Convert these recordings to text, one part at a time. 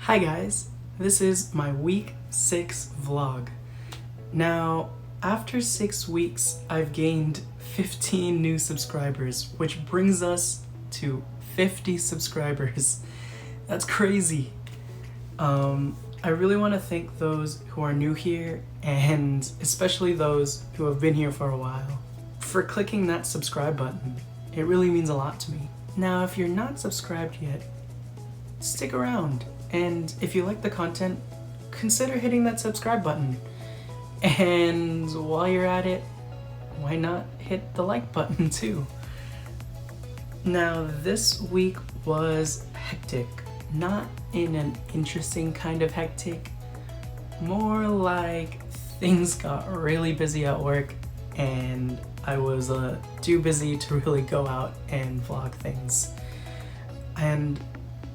Hi guys, this is my week 6 vlog. Now, after 6 weeks, I've gained 15 new subscribers, which brings us to 50 subscribers. That's crazy. I really want to thank those who are new here, and especially those who have been here for a while, for clicking that subscribe button. It really means a lot to me. Now, if you're not subscribed yet, stick around. And if you like the content, consider hitting that subscribe button. And while you're at it, why not hit the like button too? Now, this week was hectic. Not in an interesting kind of hectic, more like things got really busy at work and I was too busy to really go out and vlog things. And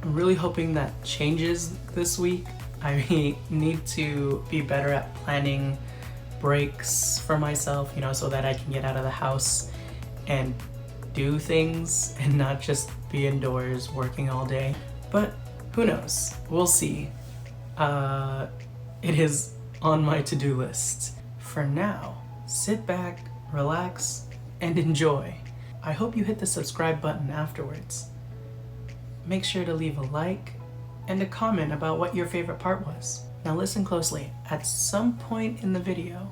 I'm really hoping that changes this week. I need to be better at planning breaks for myself, so that I can get out of the house and do things and not just be indoors working all day. But who knows? We'll see. It is on my to-do list. For now, sit back, relax, and enjoy. I hope you hit the subscribe button afterwards. Make sure to leave a like and a comment about what your favorite part was. Now listen closely. At some point in the video,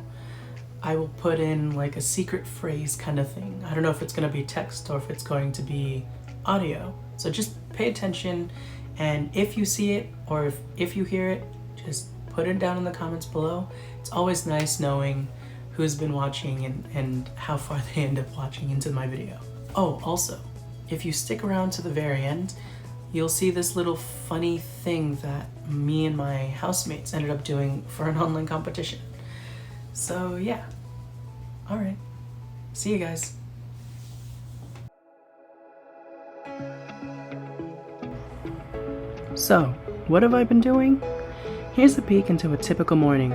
I will put in like a secret phrase kind of thing. I don't know if it's going to be text or if it's going to be audio. So just pay attention, and if you see it or if you hear it, just put it down in the comments below. It's always nice knowing who's been watching and how far they end up watching into my video. Oh, also, if you stick around to the very end, you'll see this little funny thing that me and my housemates ended up doing for an online competition. So yeah, alright, see you guys. So, what have I been doing? Here's a peek into a typical morning.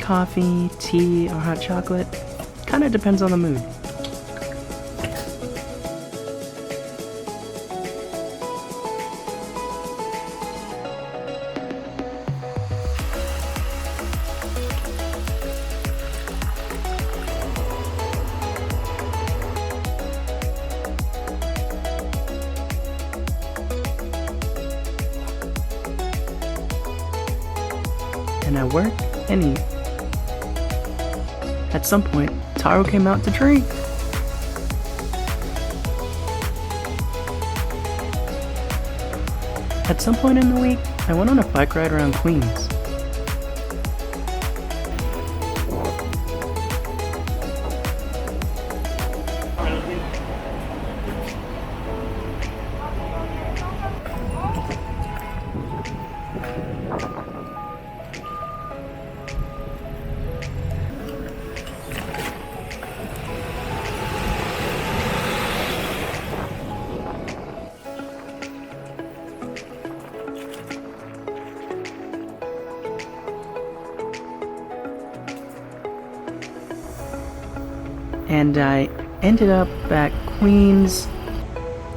Coffee, tea, or hot chocolate. Kinda depends on the mood. And I work and eat. At some point, Taro came out to drink. At some point in the week, I went on a bike ride around Queens. And I ended up at Queens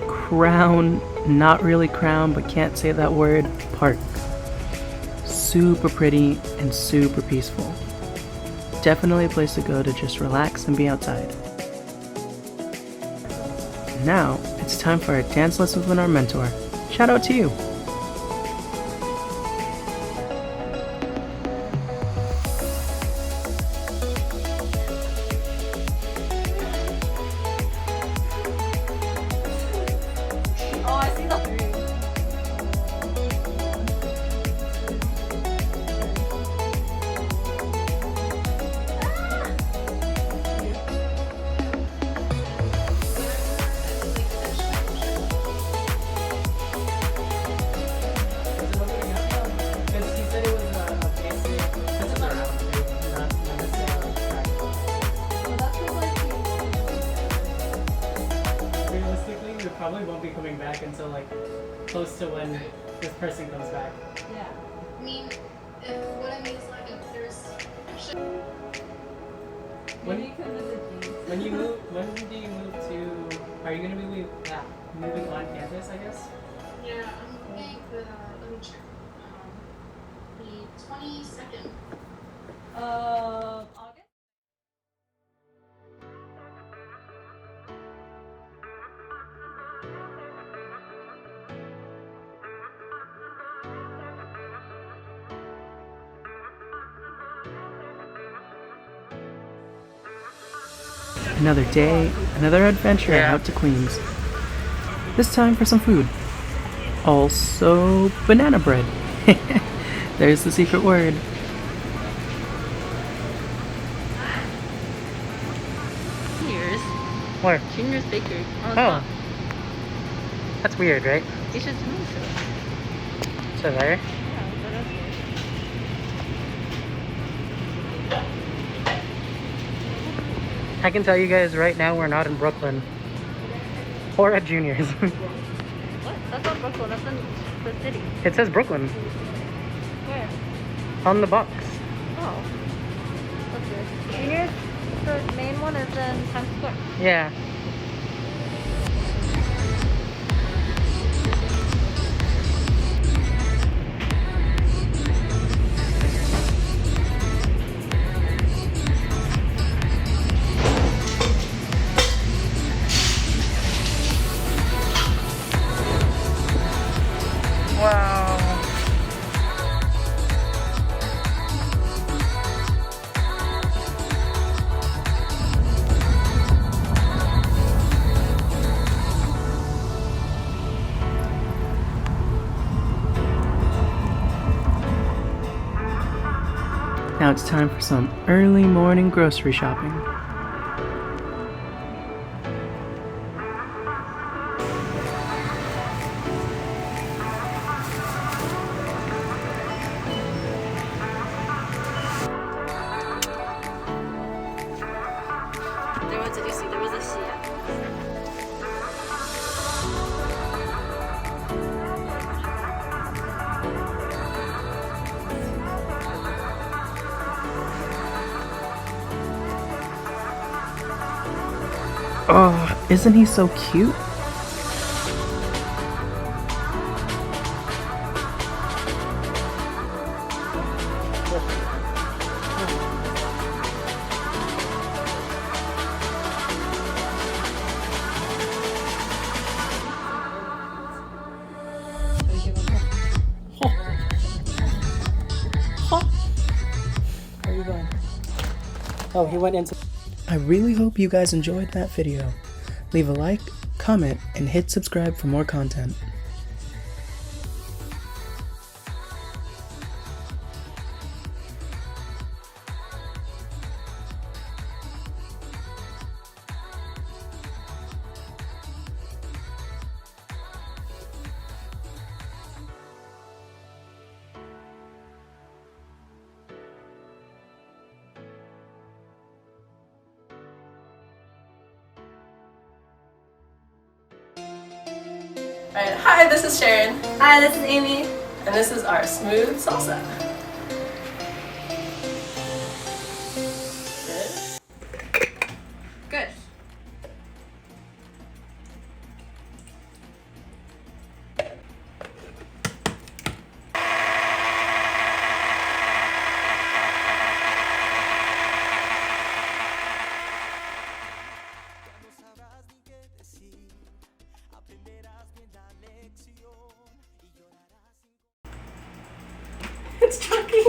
Crown, not really Crown, but can't say that word, Park. Super pretty and super peaceful. Definitely a place to go to just relax and be outside. Now, it's time for a dance lesson with our mentor. Shout out to you! Probably won't be coming back until like close to when just pressing those back. Yeah. I mean, if what I mean is like if there's When, Maybe because of the jeans. when do you move to? Are you gonna be moving on campus? I guess. yeah, I'm moving the let me check. The 22nd. August? Another day, another adventure out to Queens. This time for some food. Also, banana bread. There's the secret word. Juniors. Where? Juniors Bakery. Oh. That's weird, right? You should move to it. So there. Yeah, but that's weird. I can tell you guys right now we're not in Brooklyn. Or at Juniors. What? That's not Brooklyn. That's in the city. It says Brooklyn Where? on the box. Oh. That's weird. Juniors, the main one is in Times Square. Yeah. Wow. Now it's time for some early morning grocery shopping. Did you see? There was a Shia. Oh, isn't he so cute? Where are you going? Oh, he went into... I really hope you guys enjoyed that video. Leave a like, comment, and hit subscribe for more content. Alright, hi, this is Sharon. Hi, this is Amy. And this is our smooth salsa. Good? Good. It's Chucky.